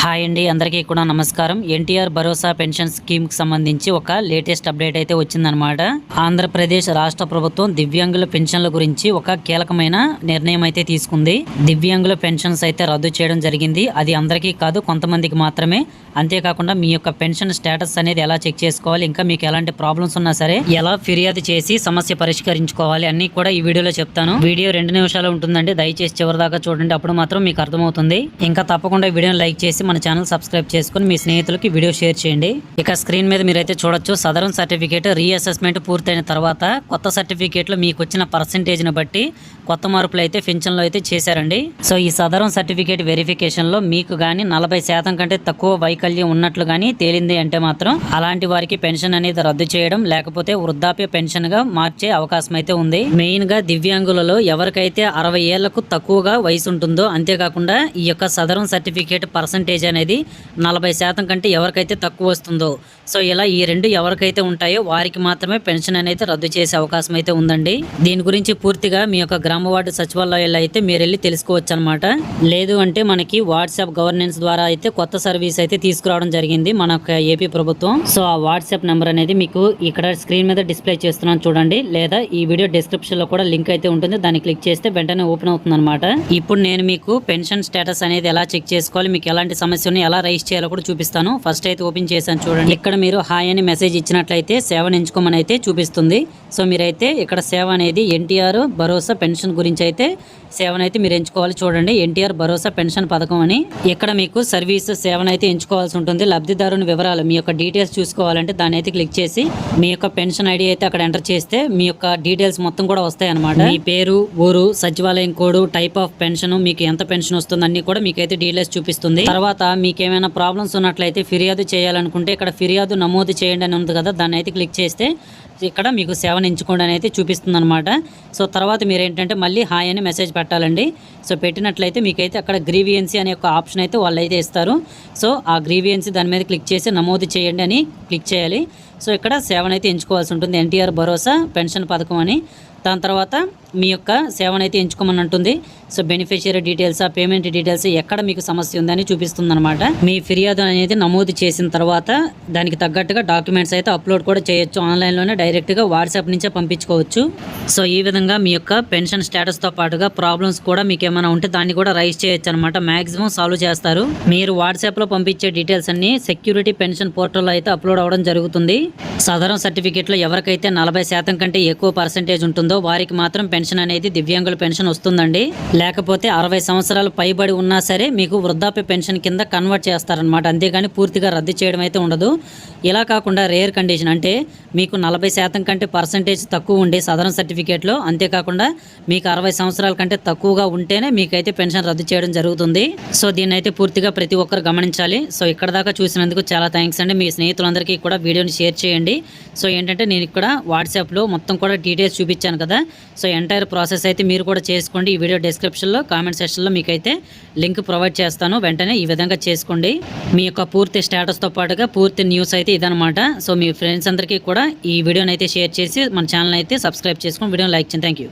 Hi అండి, అందరికీ కూడా నమస్కారం. ఎన్టీఆర్ భరోసా పెన్షన్ స్కీమ్కి సంబంధించి ఒక లేటెస్ట్ అప్డేట్ అయితే వచ్చిందనమాట. ఆంధ్రప్రదేశ్ రాష్ట్ర ప్రభుత్వం దివ్యాంగుల పెన్షన్ల గురించి ఒక కీలకమైన నిర్ణయం అయితే తీసుకుంది. దివ్యాంగుల పెన్షన్స్ అయితే రద్దు చేయడం జరిగింది. అది అందరికీ కాదు, కొంతమందికి మాత్రమే. అంతేకాకుండా మీ యొక్క పెన్షన్ స్టేటస్ అనేది ఎలా చెక్ చేసుకోవాలి, ఇంకా మీకు ఎలాంటి ప్రాబ్లమ్స్ ఉన్నా సరే ఎలా ఫిర్యాదు చేసి సమస్య పరిష్కరించుకోవాలి అన్ని కూడా ఈ వీడియోలో చెప్తాను. వీడియో 2 నిమిషాలు ఉంటుందండి, దయచేసి చివరిదాకా చూడండి, అప్పుడు మాత్రం మీకు అర్థమవుతుంది. ఇంకా తప్పకుండా వీడియోని లైక్ చేసి మన ఛానల్ సబ్స్క్రైబ్ చేసుకుని మీ స్నేహితులకి వీడియో షేర్ చేయండి. ఇక స్క్రీన్ మీద మీరైతే చూడొచ్చు, సదరన్ సర్టిఫికేట్ రీఅసెస్మెంట్ పూర్తయిన తర్వాత కొత్త సర్టిఫికేట్లో మీకు వచ్చిన పర్సెంటేజ్ని బట్టి కొత్త మార్పులు అయితే పెన్షన్లో అయితే చేశారండి. సో ఈ సదరన్ సర్టిఫికేట్ వెరిఫికేషన్లో మీకు కానీ 40% కంటే తక్కువ వైకల్యం ఉన్నట్లు కానీ తేలింది అంటే మాత్రం అలాంటి వారికి పెన్షన్ అనేది రద్దు చేయడం, లేకపోతే వృద్ధాప్య పెన్షన్ గా మార్చే అవకాశం అయితే ఉంది. మెయిన్ గా దివ్యాంగులలో ఎవరికైతే 60 ఏళ్లకు తక్కువగా వయసు ఉంటుందో, అంతేకాకుండా ఈ యొక్క సదరన్ సర్టిఫికేట్ పర్సెంటేజ్ అనేది 40% కంటే ఎవరికైతే తక్కువ వస్తుందో, సో ఇలా ఈ రెండు ఎవరికైతే ఉంటాయో వారికి మాత్రమే పెన్షన్ అనేది రద్దు చేసే అవకాశం అయితే ఉందండి. దీని గురించి పూర్తిగా మీ యొక్క గ్రామ వార్డు సచివాలయాల్లో అయితే మీరు వెళ్ళి తెలుసుకోవచ్చు అనమాట. లేదు అంటే మనకి వాట్సాప్ గవర్నెన్స్ ద్వారా అయితే కొత్త సర్వీస్ అయితే తీసుకురావడం జరిగింది మన ఏపీ ప్రభుత్వం. సో ఆ వాట్సాప్ నెంబర్ అనేది మీకు ఇక్కడ స్క్రీన్ మీద డిస్ప్లే చేస్తున్నాను చూడండి, లేదా ఈ వీడియో డిస్క్రిప్షన్ లో కూడా లింక్ అయితే ఉంటుంది, దాన్ని క్లిక్ చేస్తే వెంటనే ఓపెన్ అవుతుంది అనమాట. ఇప్పుడు నేను మీకు పెన్షన్ స్టేటస్ అనేది ఎలా చెక్ చేసుకోవాలి, మీకు ఎలాంటి సమస్యను ఎలా రైజ్ చేయాలో కూడా చూపిస్తాను. ఫస్ట్ అయితే ఓపెన్ చేశాను చూడండి. ఇక్కడ మీరు హాయ్ అని మెసేజ్ ఇచ్చినట్లయితే సేవను ఎంచుకోమని అయితే చూపిస్తుంది. సో మీరైతే ఇక్కడ సేవ అనేది ఎన్టీఆర్ భరోసా పెన్షన్ గురించి అయితే సేవనైతే మీరు ఎంచుకోవాలి. చూడండి, ఎన్టీఆర్ భరోసా పెన్షన్ పథకం అని ఇక్కడ మీకు సర్వీస్ సేవనైతే ఎంచుకోవాల్సి ఉంటుంది. లబ్ధిదారుని వివరాలు మీ యొక్క డీటెయిల్స్ చూసుకోవాలంటే దాన్ని అయితే క్లిక్ చేసి మీ యొక్క పెన్షన్ ఐడి అయితే అక్కడ ఎంటర్ చేస్తే మీ యొక్క డీటెయిల్స్ మొత్తం కూడా వస్తాయి అనమాట. మీ పేరు, ఊరు, సచివాలయం కోడ్, టైప్ ఆఫ్ పెన్షన్, మీకు ఎంత పెన్షన్ వస్తుంది అన్ని కూడా మీకైతే డీటెయిల్స్ చూపిస్తుంది. తర్వాత మీకు ఏమైనా ప్రాబ్లమ్స్ ఉన్నట్లయితే ఫిర్యాదు చేయాలనుకుంటే ఇక్కడ ఫిర్యాదు నమోదు చేయండి అని ఉంది కదా, దాన్ని అయితే క్లిక్ చేస్తే ఇక్కడ మీకు సేవను ఎంచుకోండి అని అయితే చూపిస్తుంది అనమాట. సో తర్వాత మీరు ఏంటంటే మళ్ళీ హాయ్ అని మెసేజ్ పెట్టాలండి. సో పెట్టినట్లయితే మీకైతే అక్కడ గ్రీవియన్సీ అనే ఒక ఆప్షన్ అయితే వాళ్ళు అయితే ఇస్తారు. సో ఆ గ్రీవియన్సీ దాని మీద క్లిక్ చేసి నమోదు చేయండి అని క్లిక్ చేయాలి. సో ఇక్కడ సేవను అయితే ఎంచుకోవాల్సి ఉంటుంది, ఎన్టీఆర్ భరోసా పెన్షన్ పథకం అని. దాని తర్వాత మీ యొక్క సేవను అయితే ఎంచుకోమని ఉంటుంది. So beneficiary details, payment details, ఎక్కడ మీకు సమస్య ఉందని చూపిస్తుంది అనమాట. మీ ఫిర్యాదు అనేది నమోదు చేసిన తర్వాత దానికి తగ్గట్టుగా డాక్యుమెంట్స్ అయితే అప్లోడ్ కూడా చేయొచ్చు. ఆన్లైన్లోనే డైరెక్ట్గా వాట్సాప్ నుంచే పంపించుకోవచ్చు. సో ఈ విధంగా మీ యొక్క పెన్షన్ స్టేటస్తో పాటుగా ప్రాబ్లమ్స్ కూడా మీకు ఏమైనా ఉంటే దాన్ని కూడా రైజ్ చేయొచ్చు అనమాట. మ్యాక్సిమం సాల్వ్ చేస్తారు. మీరు వాట్సాప్లో పంపించే డీటెయిల్స్ అన్ని సెక్యూరిటీ పెన్షన్ పోర్టల్లో అయితే అప్లోడ్ అవ్వడం జరుగుతుంది. సదరన్ సర్టిఫికేట్లో ఎవరికైతే 40% కంటే ఎక్కువ పర్సెంటేజ్ ఉంటుందో వారికి మాత్రం పెన్షన్ అనేది దివ్యాంగుల పెన్షన్ వస్తుందండి. లేకపోతే 60 సంవత్సరాలు పైబడి ఉన్నా సరే మీకు వృద్ధాప్య పెన్షన్ కింద కన్వర్ట్ చేస్తారనమాట. అంతేగాని పూర్తిగా రద్దు చేయడం అయితే ఉండదు. ఇలా కాకుండా రేర్ కండిషన్ అంటే మీకు 40% కంటే పర్సెంటేజ్ తక్కువ ఉండి సదరన్ సర్టిఫికేట్లో, అంతేకాకుండా మీకు 60 సంవత్సరాల కంటే తక్కువగా ఉంటేనే మీకైతే పెన్షన్ రద్దు చేయడం జరుగుతుంది. సో దీన్ని అయితే పూర్తిగా ప్రతి ఒక్కరు గమనించాలి. సో ఇక్కడ దాకా చూసినందుకు చాలా థ్యాంక్స్ అండి. మీ స్నేహితులందరికీ కూడా వీడియోని షేర్ చేయండి. సో ఏంటంటే నేను ఇక్కడ వాట్సాప్లో మొత్తం కూడా డీటెయిల్స్ చూపించాను కదా, సో ఎంటైర్ ప్రాసెస్ అయితే మీరు కూడా చేసుకోండి. ఈ వీడియో డిస్క్రిప్షన్లో కామెంట్ సెక్షన్లో మీకైతే లింక్ ప్రొవైడ్ చేస్తాను, వెంటనే ఈ విధంగా చేసుకోండి. మీ యొక్క పూర్తి స్టేటస్తో పాటుగా పూర్తి న్యూస్ అయితే ఇదనమాట. సో మీ ఫ్రెండ్స్ అందరికీ కూడా ఈ వీడియోని అయితే షేర్ చేసి మన ఛానల్ అయితే సబ్స్క్రైబ్ చేసుకొని వీడియోని లైక్ చేయండి. Thank you.